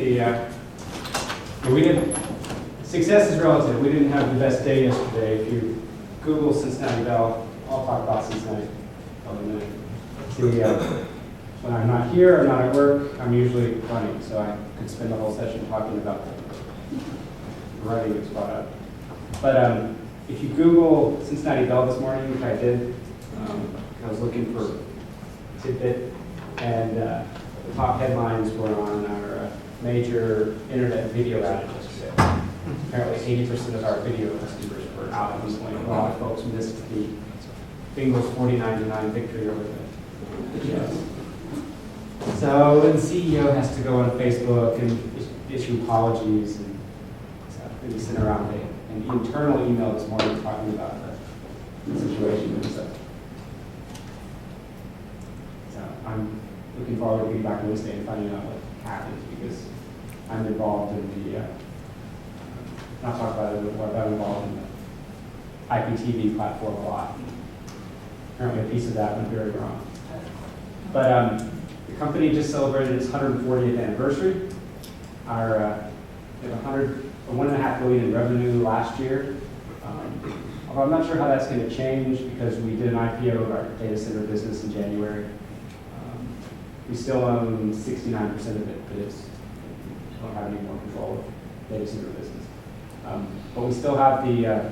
we didn't, success is relative. We didn't have the best day yesterday. If you Google Cincinnati Bell, I'll talk about Cincinnati Bell in a minute. When I'm not here, I'm not at work, I'm usually running, so I could spend the whole session talking about running that's brought up. But if you Google Cincinnati Bell this morning, which I did, I was looking for tidbit, and the top headlines were on our major internet video outage yesterday. Apparently 80% of our video customers were out at this point. A lot of folks missed the Bengals 49-9 victory over the Jets. So the CEO has to go on Facebook and issue apologies and maybe send around an internal email this morning talking about the situation and stuff. So I'm looking forward to being back Wednesday and finding out what happened, because I'm involved in the, not talk about it before, but I'm involved in the IPTV platform a lot. Apparently a piece of that went very wrong. But the company just celebrated its 140th anniversary. We have $1.5 billion in revenue last year. Although I'm not sure how that's going to change, because we did an IPO of our data center business in January. We still own 69% of it, but we don't have any more control of the data center business. But we still have the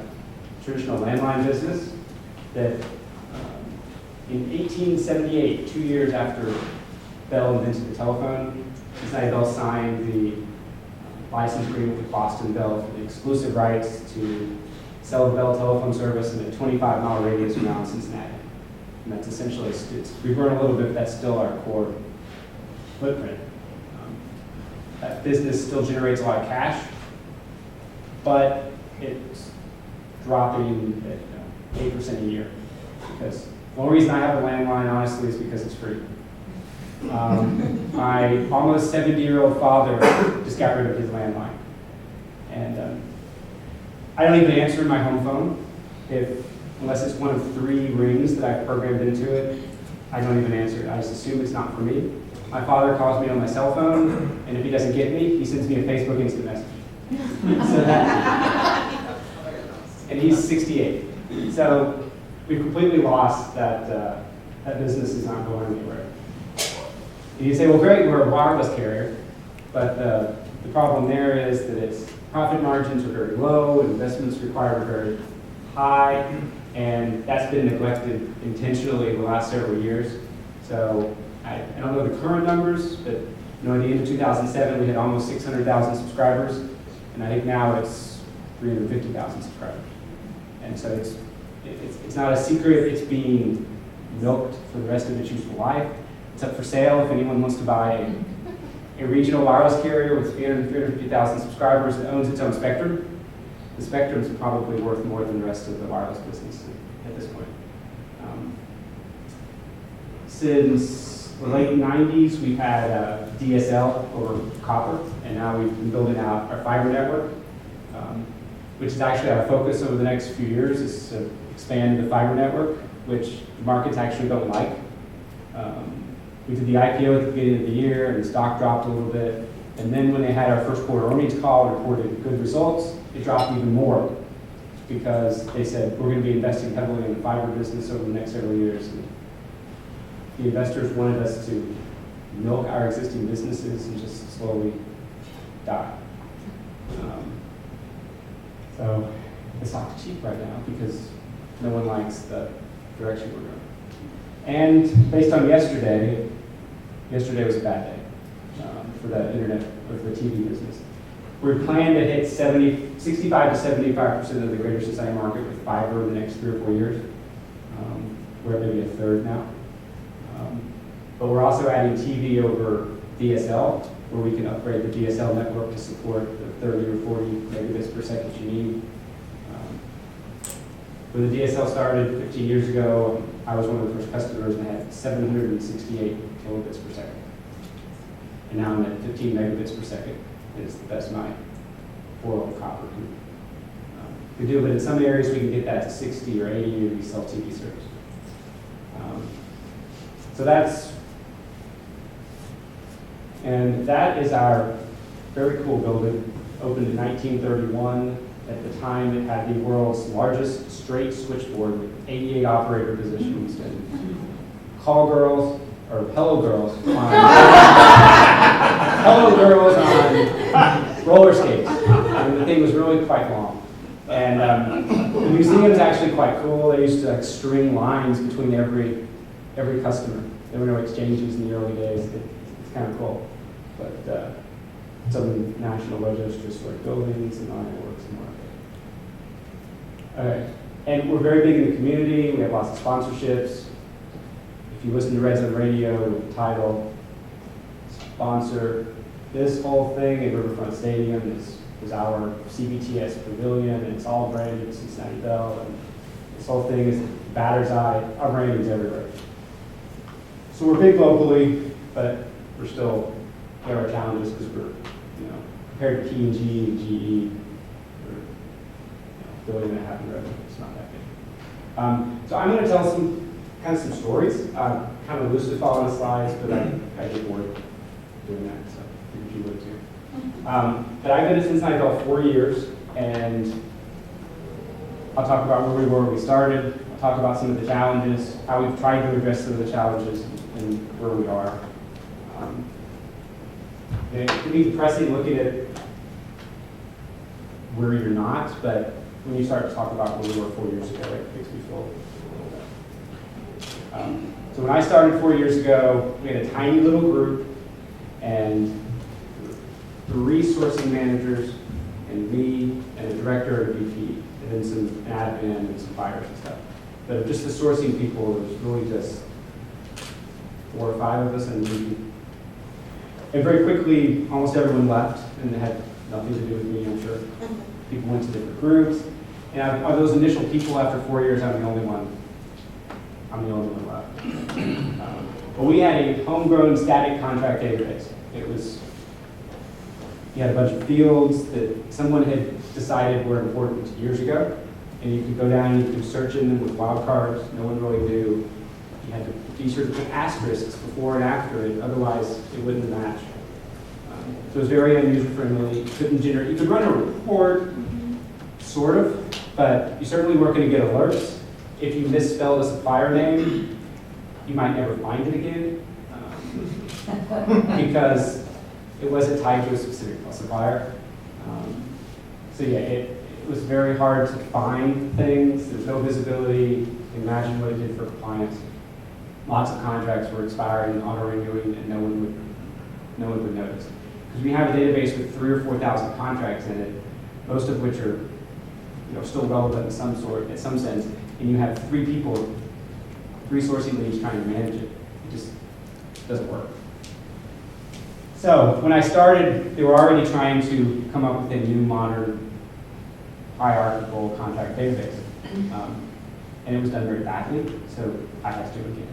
traditional landline business that in 1878, 2 years after Bell invented the telephone, Cincinnati Bell signed the license agreement with Boston Bell for the exclusive rights to sell the Bell telephone service in a 25-mile radius around Cincinnati. And that's essentially, we've grown a little bit, but that's still our core footprint. That business still generates a lot of cash, but it's dropping at 8% a year. Because the only reason I have a landline, honestly, is because it's free. My almost 70-year-old father just got rid of his landline. And I don't even answer my home phone. Unless it's one of 3 rings that I've programmed into it, I don't even answer it. I just assume it's not for me. My father calls me on my cell phone, and if he doesn't get me, he sends me a Facebook instant message. And he's 68. So we've completely lost that, that business is not going anywhere. And you say, well, great, we're a wireless carrier, but the problem there is that its profit margins are very low, investments required are very high, and that's been neglected intentionally in the last several years. So I don't know the current numbers, but at the end of 2007, we had almost 600,000 subscribers, and I think now it's 350,000 subscribers. And so it's not a secret, it's being milked for the rest of its useful life. It's up for sale if anyone wants to buy a regional wireless carrier with 350,000 subscribers that owns its own spectrum. The spectrum is probably worth more than the rest of the wireless business at this point. Since the late 90s, we've had DSL over copper, and now we've been building out our fiber network, which is actually our focus over the next few years, is to expand the fiber network, which the markets actually don't like. We did the IPO at the beginning of the year, and the stock dropped a little bit. And then when they had our first quarter earnings call and reported good results, it dropped even more, because they said, we're going to be investing heavily in the fiber business over the next several years. And the investors wanted us to milk our existing businesses and just slowly die. So the stock's cheap right now because no one likes the direction we're going. And based on yesterday was a bad day for the internet, or for the TV business. We plan to hit 65 to 75% of the greater Cincinnati market with fiber in the next 3 or 4 years. We're maybe a third now. But we're also adding TV over DSL, where we can upgrade the DSL network to support the 30 or 40 megabits per second you need. When the DSL started 15 years ago, I was one of the first customers and I had 768 kilobits per second. And now I'm at 15 megabits per second. It's the best my 4-ohm copper can do. But in some areas we can get that to 60 or 80 and we sell TV service. So that is our very cool building, opened in 1931. At the time, it had the world's largest straight switchboard with 88 operator positions and call girls, or hello girls on, hello girls on roller skates. And the thing was really quite long. And the museum is actually quite cool. They used to like string lines between every customer. There were no exchanges in the early days. It's kind of cool. But some National Register historic buildings and iron works and market. Okay. And we're very big in the community. We have lots of sponsorships. If you listen to Red Zone Radio, Untitled, sponsor this whole thing at Riverfront Stadium is our CBTS Pavilion, and it's all branded Cincinnati Bell, and this whole thing is batter's eye. Our branding's everywhere. So we're big locally, but we're still, we have our challenges because we're, compared to P&G and GE, we're, $1.5 billion in revenue. It's not that big. So I'm going to tell some stories, kind of loosely following the slides, but I get bored doing that, so I figured you would too. But I've been at Cincinnati Bell 4 years, and I'll talk about where we were when we started. I'll talk about some of the challenges, how we've tried to address some of the challenges, and where we are. It can be depressing looking at where you're not, but when you start to talk about where we were 4 years ago, it makes me feel a little better. So when I started 4 years ago, we had a tiny little group, and 3 sourcing managers, and me, and a director and a VP, and then some admin and some buyers and stuff. But just the sourcing people, it was really just 4 or 5 of us, and very quickly, almost everyone left, and it had nothing to do with me, I'm sure. People went to different groups, and of those initial people, after 4 years, I'm the only one left. But we had a homegrown static contract database. You had a bunch of fields that someone had decided were important years ago, and you could go down and you could search in them with wildcards. No one really knew. You had to be sure to put asterisks before and after it, otherwise it wouldn't match. So it was very user-friendly. You could run a report, sort of, but you certainly weren't going to get alerts. If you misspelled a supplier name, you might never find it again, because it wasn't tied to a specific supplier. So yeah, it was very hard to find things. There's no visibility. Imagine what it did for clients. Lots of contracts were expiring, auto-renewing, and no one would notice. Because we have a database with 3,000 or 4,000 contracts in it, most of which are still relevant in in some sense, and you have 3 people, 3 sourcing leads trying to manage it. It just doesn't work. So when I started, they were already trying to come up with a new modern hierarchical contract database. And it was done very badly, so I had to do it again.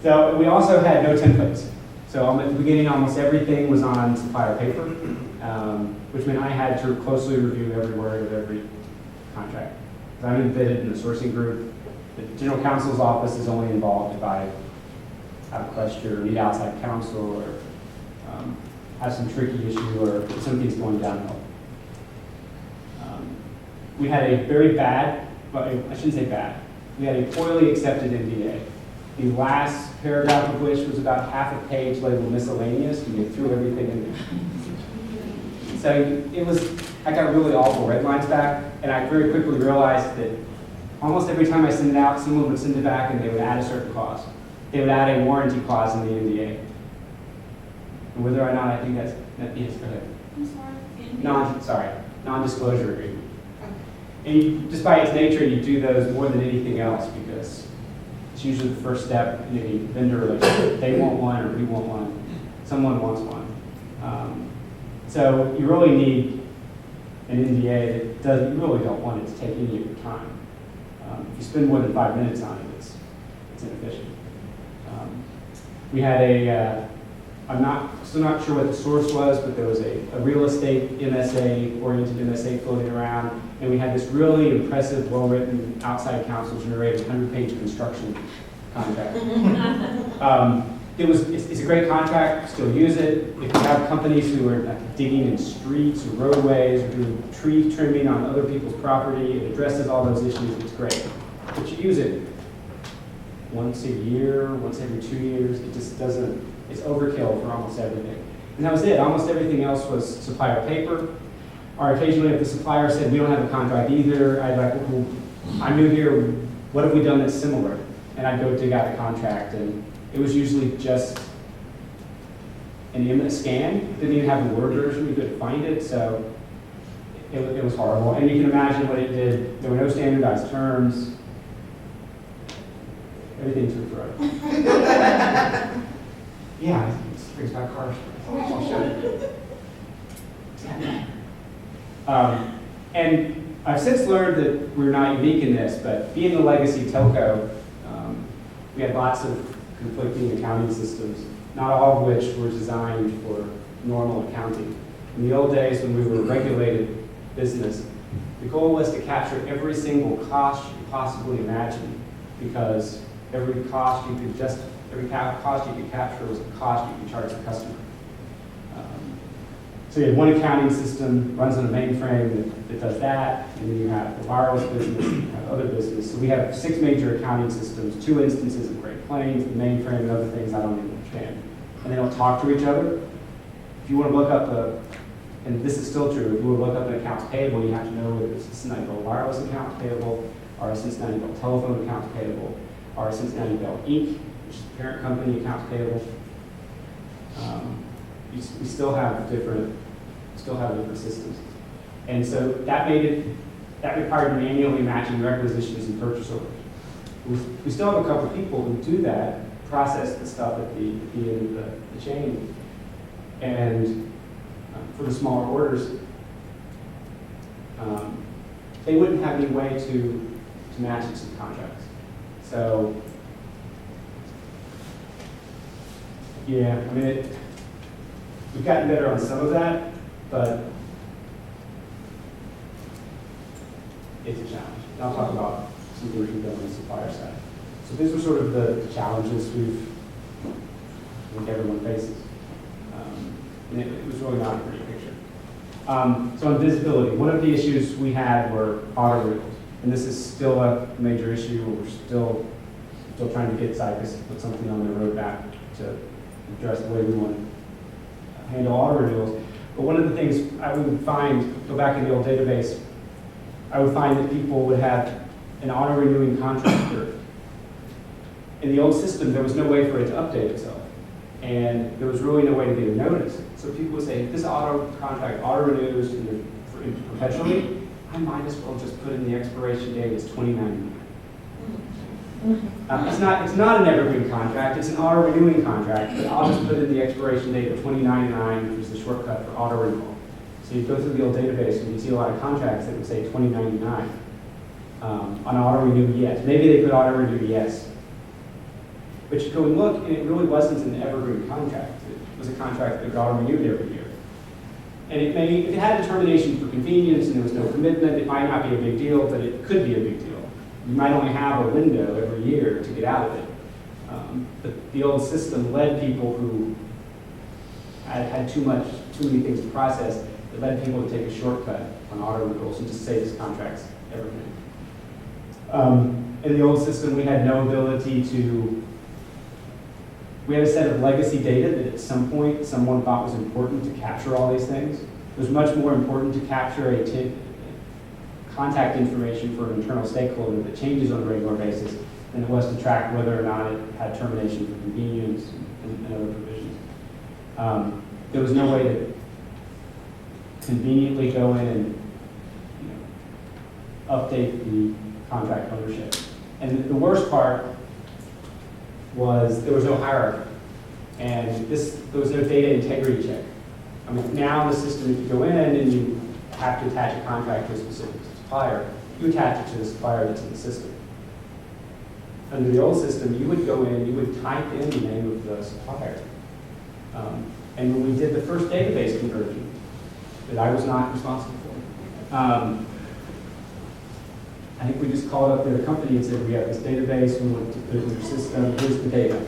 So we also had no templates. So at the beginning, almost everything was on supplier paper, which meant I had to closely review every word of every contract. I'm embedded in the sourcing group. The general counsel's office is only involved if I have a question or need outside counsel or have some tricky issue or something's going downhill. We had a very bad, well, I shouldn't say bad, we had a poorly accepted NDA. The last paragraph of which was about half a page labeled miscellaneous, and they threw everything in there. So I got really awful red lines back, and I very quickly realized that almost every time I send it out, someone would send it back and they would add a certain clause. They would add a warranty clause in the NDA. And whether or not I think yes, go ahead. I'm sorry. Non-disclosure agreement. And just by its nature, you do those more than anything else because it's usually the first step in any vendor relationship. They want one or we want one. Someone wants one. So you really need an NDA that you really don't want it to take any of your time. If you spend more than 5 minutes on it, it's inefficient. We had I'm still not sure what the source was, but there was a real estate MSA, oriented MSA floating around, and we had this really impressive, well-written outside counsel generated 100-page construction contract. It's a great contract, still use it. If you have companies who are digging in streets or roadways or doing tree trimming on other people's property, it addresses all those issues, it's great. But you use it once a year, once every 2 years, it just doesn't, it's overkill for almost everything. And that was it, almost everything else was supplier paper. Or occasionally if the supplier said, we don't have a contract either, I'd like, well, I'm new here, what have we done that's similar? And I'd go dig out the contract, and it was usually just an image scan. Didn't even have the Word version, you couldn't find it, so it was horrible. And you can imagine what it did. There were no standardized terms. Everything took forever. Yeah, it brings back cars. I'll show you. And I've since learned that we're not unique in this, but being the legacy telco, we had lots of conflicting accounting systems, not all of which were designed for normal accounting. In the old days when we were a regulated business, the goal was to capture every single cost you could possibly imagine, because every cost you could capture was a cost you could charge the customer. So you have one accounting system, runs on a mainframe that does that, and then you have the wireless business, and you have other business. So we have 6 major accounting systems, 2 instances of Great Plains, the mainframe, and other things I don't even understand. And they don't talk to each other. If you want to look up and this is still true, if you want to look up an accounts payable, you have to know whether it's a Cincinnati Bell wireless account payable, or a Cincinnati Bell telephone accounts payable, or a Cincinnati Bell Inc., which is the parent company accounts payable. We still have different systems. And so that required manually matching requisitions and purchase orders. We still have a couple of people who do that, process the stuff at the end of the chain. And for the smaller orders, they wouldn't have any way to match it to the contracts. So, yeah, I mean, we've gotten better on some of that, but it's a challenge. And I'll talk about some things we've done on the supplier side. So these are sort of the challenges I think everyone faces. And it was really not a pretty picture. So on visibility, one of the issues we had were auto renewals. And this is still a major issue. We're still trying to get Zycus to put something on their roadmap to address the way we want to handle auto renewals. But one of the things I would find, go back in the old database, I would find that people would have an auto-renewing contractor. In the old system, there was no way for it to update itself. And there was really no way to get a notice. So people would say, if this contract auto-renews perpetually, I might as well just put in the expiration date as 2099. It's not an evergreen contract, it's an auto-renewing contract, but I'll just put in the expiration date of 2099, which is the shortcut for auto-renewal. So you go through the old database and you see a lot of contracts that would say 2099 on auto-renew yes. Maybe they put auto-renew yes. But you go and look, and it really wasn't an evergreen contract. It was a contract that got auto-renewed every year. And if it had a termination for convenience and there was no commitment, it might not be a big deal, but it could be a big deal. You might only have a window every year to get out of it. But the old system led people who had too many things to process. It led people to take a shortcut on auto renewals and just say this contract's everything. In the old system, we had no ability we had a set of legacy data that at some point someone thought was important to capture all these things. It was much more important to capture contact information for an internal stakeholder that changes on a regular basis than it was to track whether or not it had termination for convenience and other provisions. There was no way to conveniently go in and update the contract ownership. And the worst part was there was no hierarchy. And there was no data integrity check. I mean, now in the system, if you go in and you have to attach a contract to a specific supplier, you attach it to the supplier that's in the system. Under the old system, you would go in, you would type in the name of the supplier. And when we did the first database conversion, that I was not responsible for, I think we just called up their company and said, we have this database, we want to put it in your system, here's the data.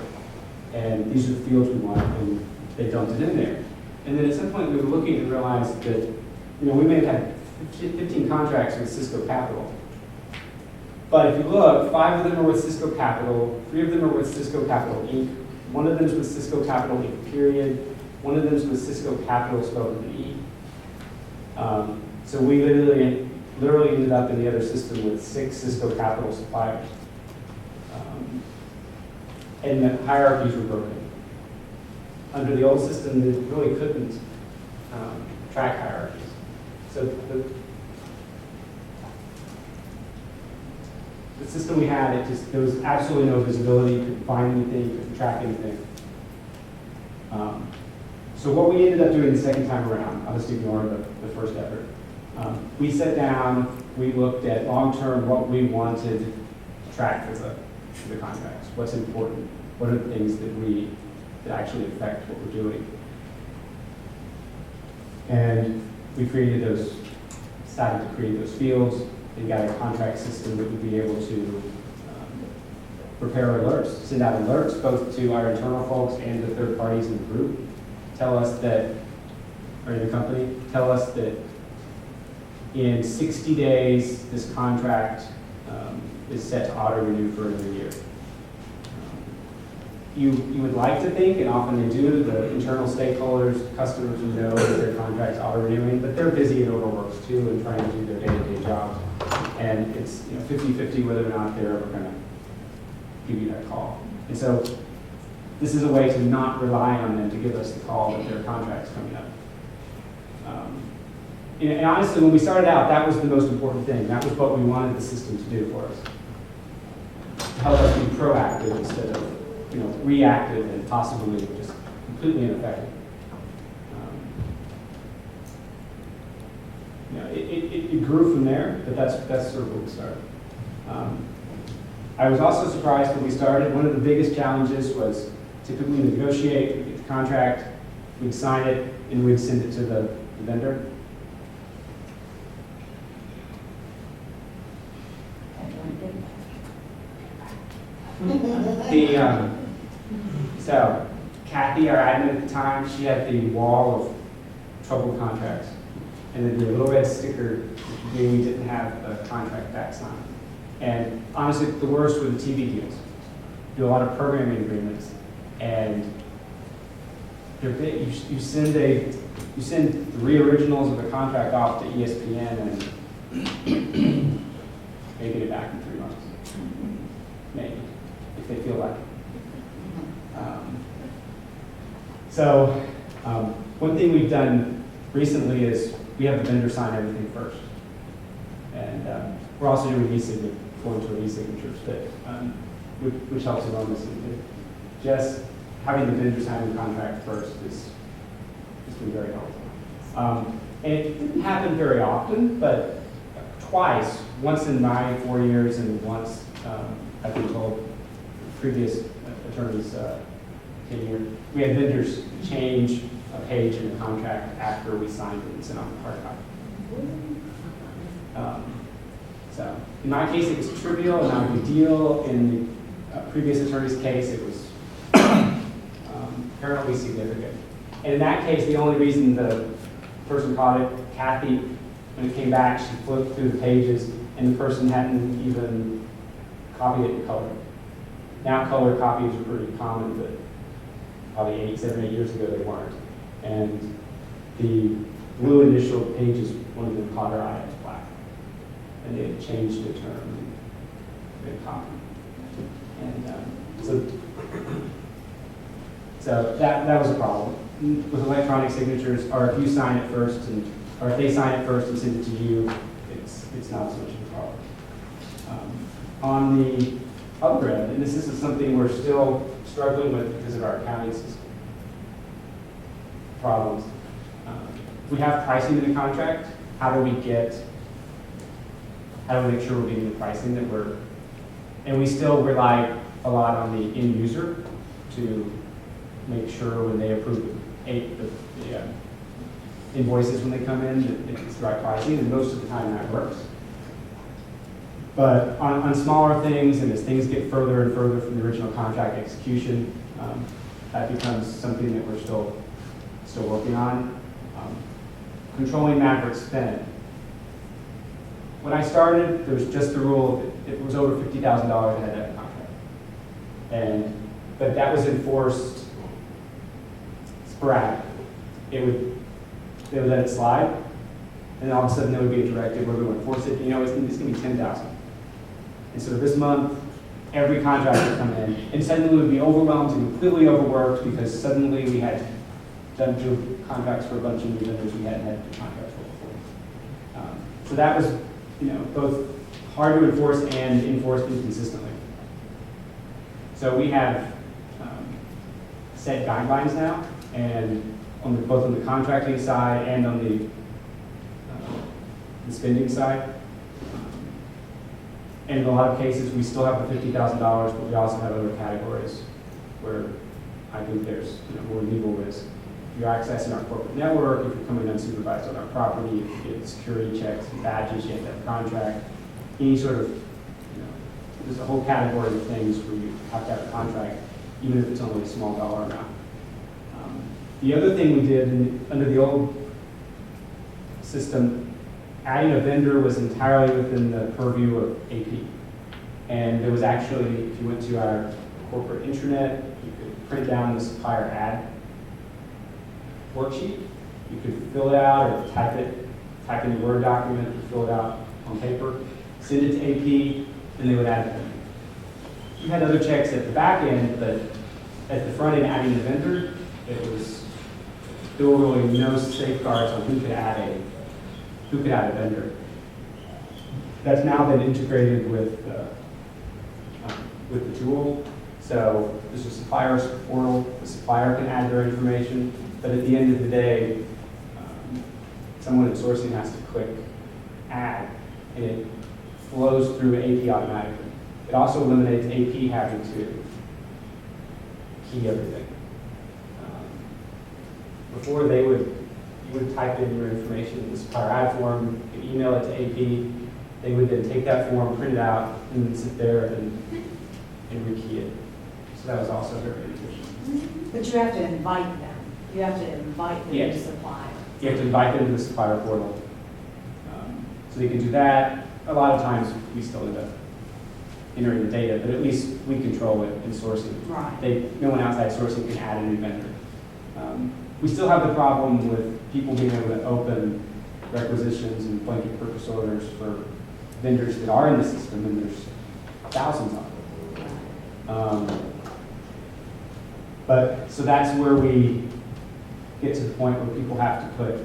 and these are the fields we want, and they dumped it in there. And then at some point we were looking and realized that, we may have had 15 contracts with Cisco Capital. But if you look, 5 of them are with Cisco Capital, 3 of them are with Cisco Capital Inc., 1 of them is with Cisco Capital Inc., period. 1 of them is with Cisco Capital spelled with an E. So we literally ended up in the other system with 6 Cisco Capital suppliers. And the hierarchies were broken. Under the old system, they really couldn't track hierarchies. So the system we had, there was absolutely no visibility, you couldn't find anything, you couldn't track anything. So what we ended up doing the second time around, I'll just ignore the first effort. We sat down, we looked at long-term what we wanted to track for the contracts, what's important, what are the things that actually affect what we're doing. And we started to create those fields, and got a contract system that would be able to prepare alerts, send out alerts both to our internal folks and the third parties in the group, tell us that, or in the company, tell us that in 60 days, this contract is set to auto-renew for another year. You would like to think, and often they do, the internal stakeholders, customers who know that their contract's auto-renewing, but they're busy and overworked too and trying to do their day-to-day jobs. And it's 50-50 whether or not they're ever going to give you that call. And so this is a way to not rely on them to give us the call that their contract's coming up. And honestly, when we started out, that was the most important thing. That was what we wanted the system to do for us. To help us be proactive instead of reactive and possibly just completely ineffective. It grew from there, but that's sort of where we started. I was also surprised when we started. One of the biggest challenges was typically negotiate, we'd get the contract, we'd sign it, and we'd send it to the vendor. So Kathy, our admin at the time, she had the wall of troubled contracts. And then the little red sticker that we didn't have a contract back signed. And honestly, the worst were the TV deals. Do a lot of programming agreements, and they're big. You send 3 originals of a contract off to ESPN, and they get it back in 3 months, maybe, if they feel like it. One thing we've done recently is we have the vendor sign everything first. And we're also doing going to e-signatures, which helps enormously. Just having the vendor sign the contract first has been very helpful. And it didn't happen very often, but twice, once in my 4 years and once, I've been told, previous attorneys tenure, we had vendors change a page in the contract after we signed it and sent off the hard copy. So in my case, it was trivial, not a big deal. In the previous attorney's case, it was apparently significant. And in that case, the only reason the person caught it, Kathy, when it came back, she flipped through the pages, and the person hadn't even copied it in color. Now color copies are pretty common, but probably 7, 8 years ago they weren't. And the blue initial pages, one of them caught her eye as black. And they had changed the term and made copy. And so that was a problem. With electronic signatures, or if you sign it first, or if they sign it first and send it to you, it's not so much of a problem. On the other end, and this is something we're still struggling with because of our accounting system problems. We have pricing in the contract. How do we make sure we're getting the pricing that and we still rely a lot on the end user to make sure when they approve the invoices when they come in that it's the right pricing, and most of the time that works. But on smaller things, and as things get further and further from the original contract execution, that becomes something that we're still working on. Controlling Maverick spend. When I started, there was just the rule that it was over $50,000 I had to have a contract. But that was enforced sporadic. They would let it slide, and then all of a sudden there would be a directive where we would enforce it. You know, it's going to be 10,000. And so this month, every contract would come in, and suddenly we would be overwhelmed and completely overworked because suddenly we had done 2 contracts for a bunch of new vendors we hadn't had 2 contracts for before. So that was, both hard to enforce and enforced inconsistently. So we have set guidelines now, and both on the contracting side and on the spending side. And in a lot of cases, we still have the $50,000, but we also have other categories where I think there's more legal risk. If you're accessing our corporate network, if you're coming unsupervised on our property, if you get security checks and badges, you have to have a contract. Any sort of, there's a whole category of things where you have to have a contract, even if it's only a small dollar amount. The other thing we did under the old system, adding a vendor was entirely within the purview of AP. And there was actually, if you went to our corporate intranet, you could print down the supplier ad worksheet. You could fill it out or type in a Word document, fill it out on paper, send it to AP, and they would add it. You had other checks at the back end, but at the front end, adding the vendor, there were really no safeguards on who could add a vendor. That's now been integrated with the tool. So there's a supplier's portal. The supplier can add their information, but at the end of the day, someone in sourcing has to click add, and it flows through AP automatically. It also eliminates AP having to key everything. Before you would type in your information in the supplier ad form, you could email it to AP, they would then take that form, print it out, and then sit there and rekey it. So that was also very efficient. But you have to invite them. You have to invite them to supply. You have to invite them to the supplier portal. So they can do that. A lot of times we still end up entering the data, but at least we control it in sourcing. Right. No one outside sourcing can add a new vendor. We still have the problem with people being able to open requisitions and blanket purchase orders for vendors that are in the system, and there's thousands of them. So that's where we get to the point where people have to put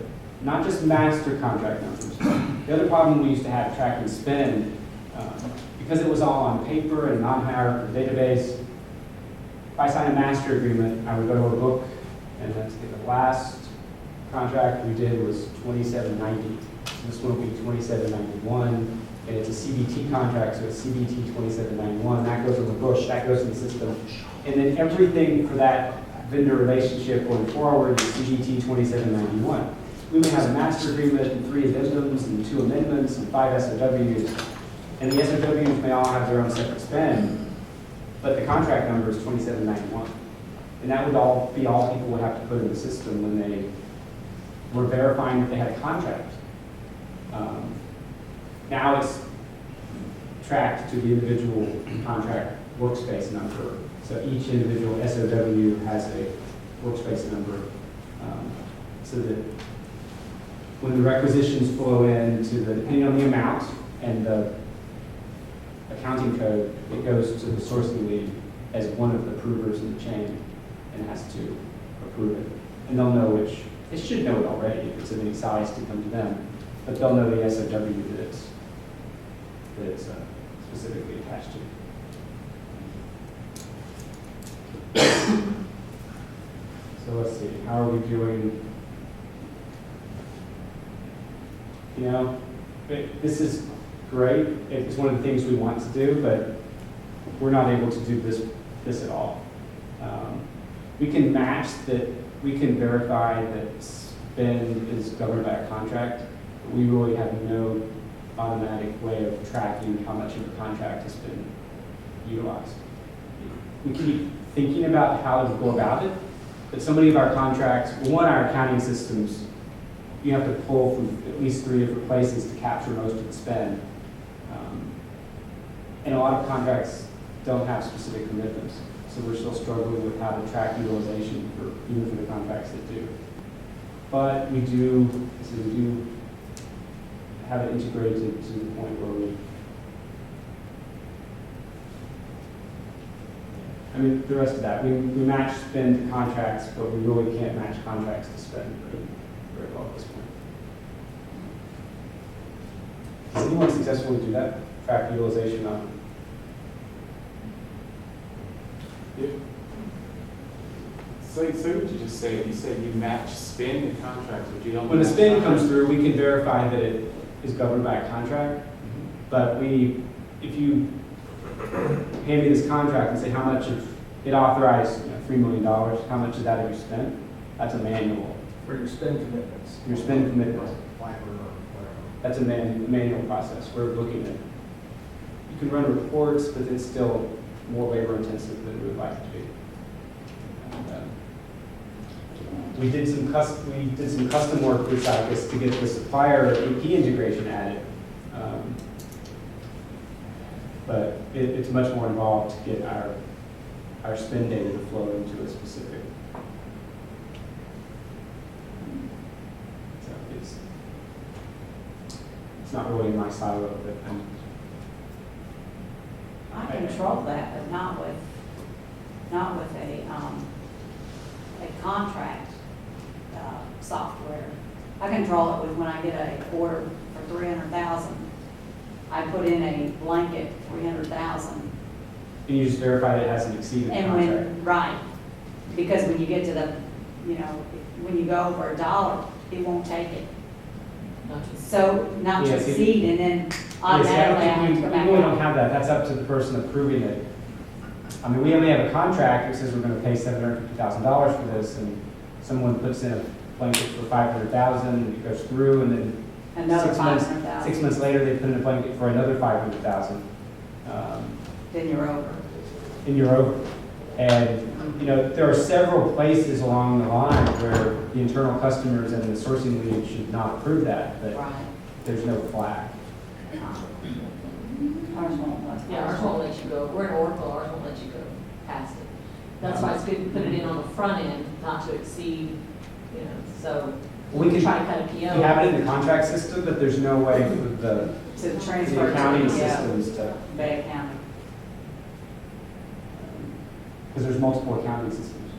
not just master contract numbers. The other problem we used to have track and spend, because it was all on paper and non-hierarchical database. If I sign a master agreement, I would go to a book, and let's get the last contract we did was 2790. This one will be 2791, and it's a CBT contract, so it's CBT 2791. That goes in the bush, that goes in the system. And then everything for that vendor relationship going forward is CBT 2791. We may have a master agreement and 3 addendums and 2 amendments and 5 SOWs. And the SOWs may all have their own separate spend, but the contract number is 2791. And that would all people would have to put in the system when they were verifying that they had a contract. Now it's tracked to the individual contract workspace number. So each individual SOW has a workspace number, so that when the requisitions flow into depending on the amount and the accounting code, it goes to the sourcing lead as one of the approvers in the chain and has to approve it. And they'll know they should know it already if it's of any size to come to them, but they'll know the SOW that it's specifically attached to. So let's see, how are we doing? This is great. It's one of the things we want to do, but we're not able to do this at all. We can match that, we can verify that spend is governed by a contract, but we really have no automatic way of tracking how much of a contract has been utilized. We keep thinking about how to go about it, but so many of our contracts, one, our accounting systems, you have to pull from at least 3 different places to capture most of the spend. And a lot of contracts don't have specific commitments, so we're still struggling with how to track utilization even for the contracts that do. But we do have it integrated to the point where the rest of that, we match spend to contracts, but we really can't match contracts to spend very well at this point. Does anyone successfully do that? Track utilization on? Yeah. So what you just said, you said you match spend and contracts, but you don't. When the match spend comes contracts. through, we can verify that it is governed by a contract. But if you hand me this contract and say how much of it authorized, $3 million, how much of that have you spent? That's a manual. For your spend commitments. Your spend commitments. Fiber or whatever. That's a manual process. We're looking at, you can run reports, but it's still more labor intensive than we would like it to be. And, we did some custom work with Zycus to get the supplier AP integration added. But it's much more involved to get our spend data to flow into a specific. So it's not really in my silo, but I control that, but not with a contract software. I control it with when I get a order for 300,000, I put in a blanket 300,000. and you just verify that it hasn't exceeded the And contract. right, because when you get to the, when you go over $1, it won't take it. So not to Yeah, see- exceed, and then Yes, I don't automatically I have to think go we back really don't out. have that. That's up to the person approving it. I mean, we only have a contract that says we're gonna pay $750,000 for this, and someone puts in a blanket for 500,000, and it goes through, and then Another 6 500,000, months later, they put in a blanket for another 500,000. then you're over. And you're over. And, there are several places along the line where the internal customers and the sourcing lead should not approve that, but Right. there's no flag. Ours won't. Yeah, ours won't let you go, we're in Oracle, ours won't let you go past it. That's why it's good to put it in on the front end, not to exceed, so We can try to cut a We PO. have it in the contract system, but there's no way for the To transfer to accounting the systems to, Bay County. because there's multiple accounting systems.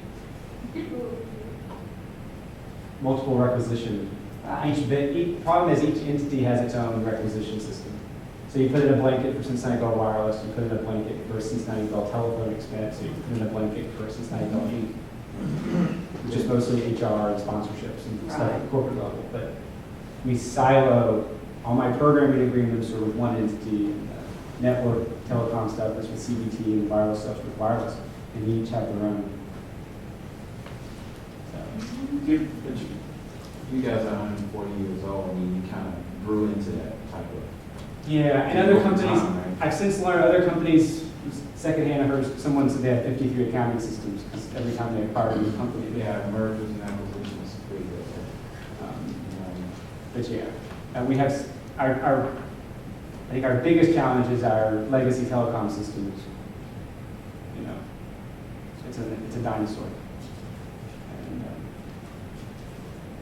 Multiple requisition. Right. Each problem is each entity has its own requisition system. So you put in a blanket for Cincinnati Bell Wireless, you put in a blanket for Cincinnati Bell Telephone Expense, so you put in a blanket for Cincinnati Bell Inc., which is mostly HR and sponsorships and stuff at the Right. corporate level. But we silo, all my programming agreements are with one entity, and the network telecom stuff is with CBT, and wireless stuff is with wireless, and they each have their own. So, You guys are 140 years old, and you kind of grew into that type of. yeah, and other Over companies, time, right? I've since learned other companies, secondhand, I heard someone said they had 53 accounting systems, because every time they acquired a new company, they Yeah, had. mergers and acquisitions, pretty good. But yeah, we have, I think our biggest challenge is our legacy telecom systems. It's a dinosaur. And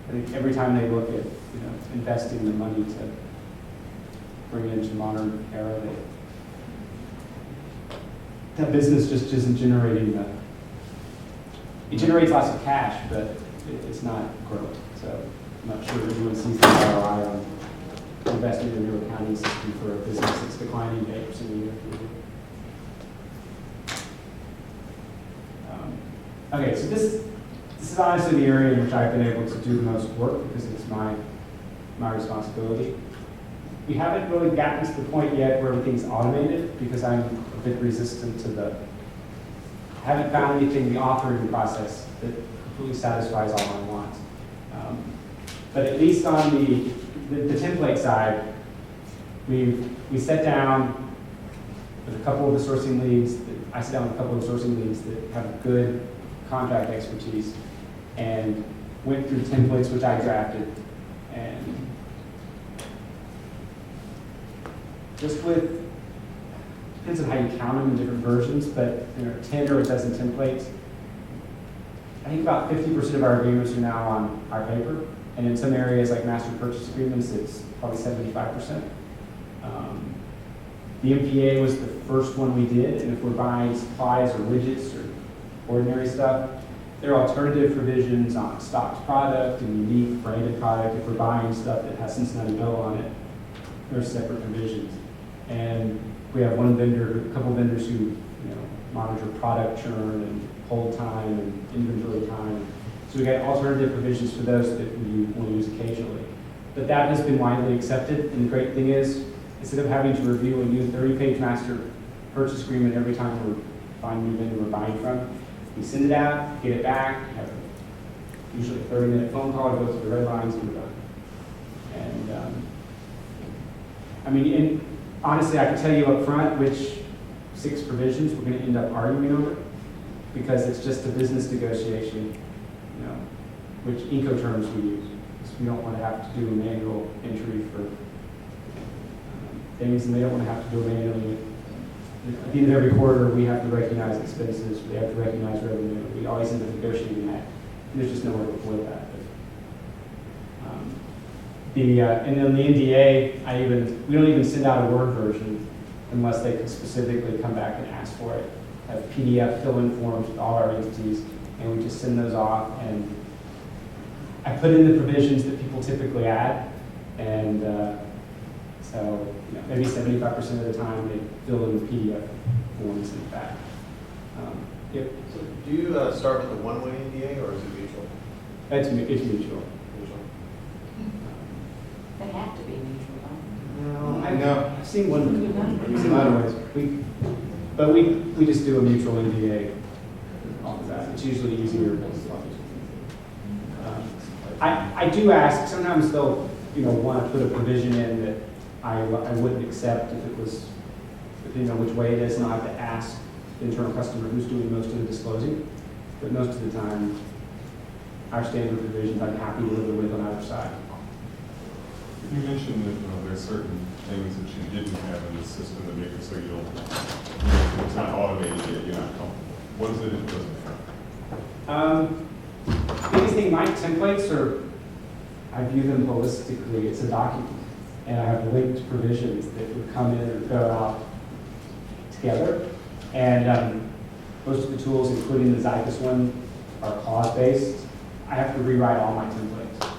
I think every time they look at, investing the money to bring it into modern era, that business just isn't generating it generates lots of cash, but it's not growth. So I'm not sure anyone sees the ROI on investing in a new accounting system for a business that's declining 8% a year. Okay, so this is honestly the area in which I've been able to do the most work because it's my responsibility. We haven't really gotten to the point yet where everything's automated because I'm a bit resistant to I haven't found anything in the authoring process that completely satisfies all I want. But at least on the template side, we sat down with a couple of the sourcing leads, I sat down with a couple of the sourcing leads that have good contract expertise and went through templates which I drafted, and just with, depends on how you count them in different versions, but 10 or a dozen templates. I think about 50% of our agreements are now on our paper, and in some areas like master purchase agreements, it's probably 75%. The MPA was the first one we did, and if we're buying supplies or widgets or ordinary stuff, there are alternative provisions on stocked product and unique branded product. If we're buying stuff that has Cincinnati Bell on it, there are separate provisions. And we have one vendor, a couple vendors who monitor product churn and hold time and inventory time. So we got alternative provisions for those that we will use occasionally. But that has been widely accepted, and the great thing is, instead of having to review a new 30-page master purchase agreement every time we're finding a new vendor we're buying from, we send it out, get it back, have usually a 30-minute phone call to go through the red lines, and we're done. And and honestly, I can tell you up front which 6 provisions we're going to end up arguing over, because it's just a business negotiation, which Incoterms we use. So we don't want to have to do a manual entry for things, and they don't want to have to do it manually. At the end of every quarter, we have to recognize expenses, we have to recognize revenue. We always end up negotiating that. And there's just no way to avoid that. And then the NDA, we don't even send out a Word version unless they specifically come back and ask for it. Have PDF fill-in forms with all our entities, and we just send those off. And I put in the provisions that people typically add, and so maybe 75% of the time they fill in the PDF forms and back. Yep. So do you start with a one-way NDA or is it mutual? It's mutual. They have to be mutual, don't I've seen one in other ways. But we just do a mutual NDA off of that. It's usually easier. I do ask, sometimes they'll want to put a provision in that I wouldn't accept if it was, depending on which way it is, and I'll have to ask the internal customer who's doing most of the disclosing. But most of the time, our standard provisions I'm happy to live with on either side. You mentioned that there are certain things that you didn't have in the system that make it so you don't, it's not automated yet, you're not comfortable. What is it that doesn't have? Biggest thing, my templates are, I view them holistically. It's a document, and I have linked provisions that would come in or go out together. And most of the tools, including the Zycus one, are clause-based. I have to rewrite all my templates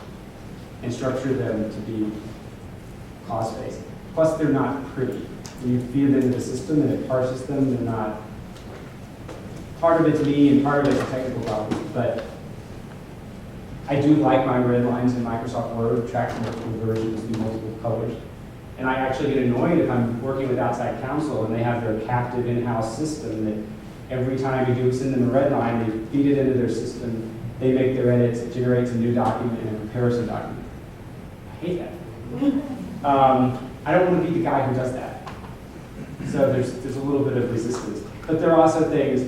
and structure them to be clause-based. Plus, they're not pretty. When you feed them into the system and it parses them, they're not. Part of it's me and part of it's a technical problem, but I do like my red lines in Microsoft Word, track multiple versions, do multiple colors. And I actually get annoyed if I'm working with outside counsel and they have their captive in-house system that every time you send them a red line, they feed it into their system, they make their edits, it generates a new document and a comparison document. I hate that. I don't want to be the guy who does that. So there's a little bit of resistance. But there are also things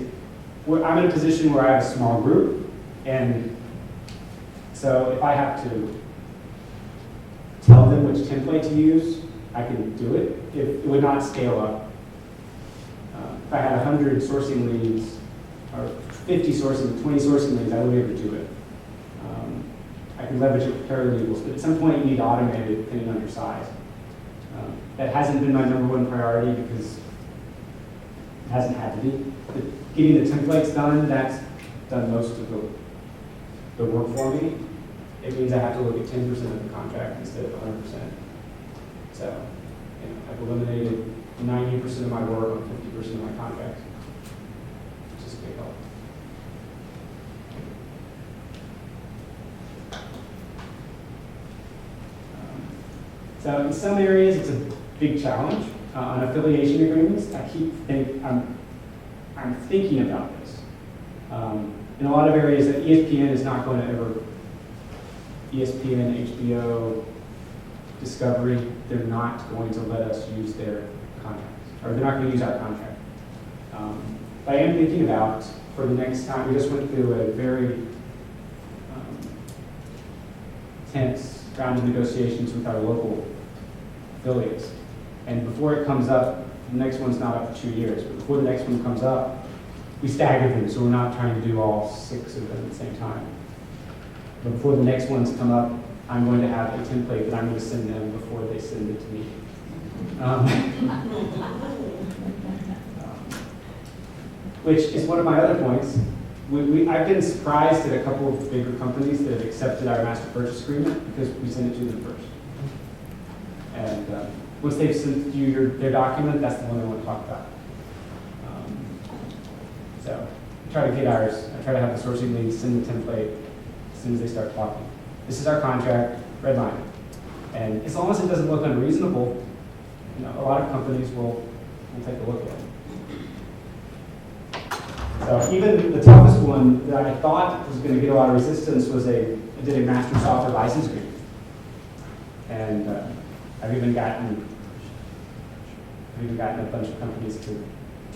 where I'm in a position where I have a small group, and so if I have to tell them which template to use, I can do it. It would not scale up. If I had 100 sourcing leads, or 50 sourcing, 20 sourcing leads, I wouldn't be able to do it. I can leverage it with paralegals, but at some point you need to automate it depending on your size. That hasn't been my #1 priority because it hasn't had to be. But getting the templates done, that's done most of the work for me. It means I have to look at 10% of the contract instead of 100%. So I've eliminated 90% of my work on 50% of my contracts. It's just a big help. So in some areas, it's a big challenge. On affiliation agreements, I'm thinking about this. In a lot of areas, that ESPN is not going to ever, ESPN, HBO, discovery, they're not going to let us use their contracts, or they're not going to use our contract. But I am thinking about, for the next time, we just went through a very tense round of negotiations with our local affiliates. And before it comes up, the next one's not up for 2 years, but before the next one comes up, we stagger them, so we're not trying to do all 6 of them at the same time. But before the next ones come up, I'm going to have a template that I'm going to send them before they send it to me. Which is one of my other points. I've been surprised at a couple of bigger companies that have accepted our master purchase agreement because we send it to them first. And once they've sent you their document, that's the one they want to talk about. So I try to get ours. I try to have the sourcing lead send the template as soon as they start talking. This is our contract, red line. And as long as it doesn't look unreasonable, you know, a lot of companies will take a look at it. So even the toughest one that I thought was going to get a lot of resistance was I did a master software license agreement. And I've even gotten a bunch of companies to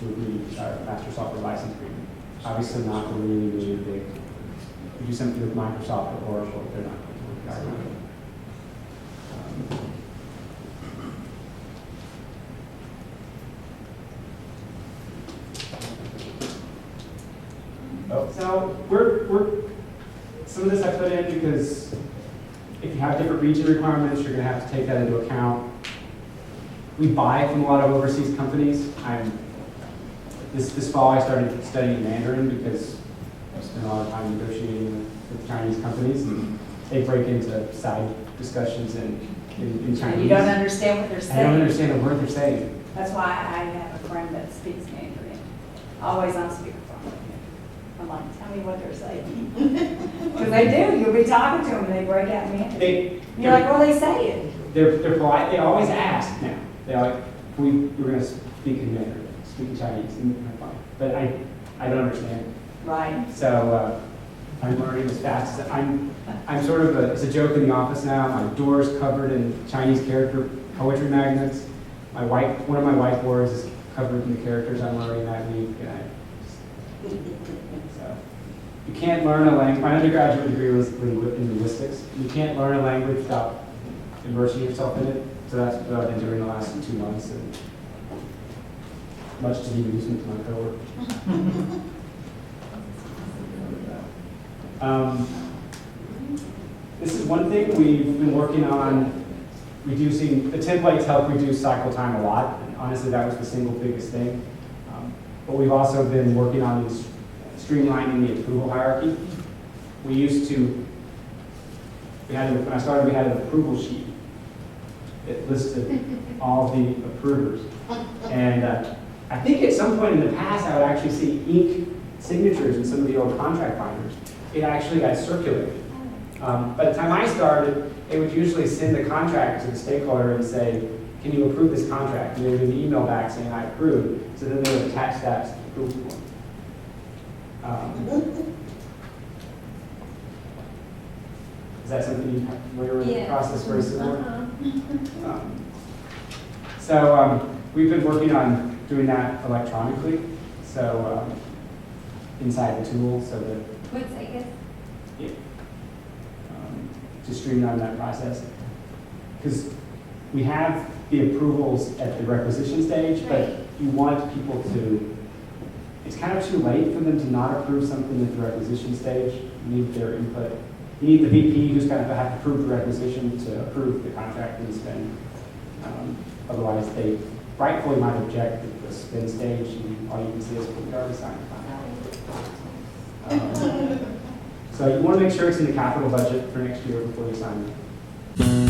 agree to our master software license agreement. Obviously not really, really big. If you do something with Microsoft or Oracle, they're not going to work out. So some of this I put in because if you have different region requirements, you're going to have to take that into account. We buy from a lot of overseas companies. This fall I started studying Mandarin because I spent a lot of time negotiating with Chinese companies, and they break into side discussions in Chinese. And you don't understand what they're saying. I don't understand a word they're saying. That's why I have a friend that speaks Mandarin, always on speakerphone. I'm like, tell me what they're saying. Because they do. You'll be talking to them and they break out Mandarin. You're like, what are they saying? They're polite. They always ask now. They're like, we're going to speak in Mandarin, speak in Chinese. And I'm fine. But I don't understand. Right. So I'm learning as fast as I'm sort of it's a joke in the office now. My door's covered in Chinese character poetry magnets. One of my whiteboards is covered in the characters I'm learning that week. So you can't learn a language. My undergraduate degree was in linguistics. You can't learn a language without immersing yourself in it. So that's what I've been doing the last 2 months, and much to the amusement of my coworkers. This is one thing we've been working on, reducing, the templates help reduce cycle time a lot. And honestly, that was the single biggest thing. But we've also been working on streamlining the approval hierarchy. When I started, we had an approval sheet. It listed all the approvers. And I think at some point in the past, I would actually see ink signatures in some of the old contract binders. It actually got circulated. By the time I started, they would usually send the contract to the stakeholder and say, can you approve this contract? And they would get an email back saying, I approve. So then they would attach that to the approval form. Is that something you're familiar with the process very similar? We've been working on doing that electronically. So inside the tool, so that What's Zycus? to streamline that process. Because we have the approvals at the requisition stage, but you want people to, it's kind of too late for them to not approve something at the requisition stage. You need their input. You need the VP who's going to have to approve the requisition to approve the contract and spend. Otherwise, they rightfully might object at the spend stage, and all you can see is we already signed the contract. So you want to make sure it's in the capital budget for next year before you sign it.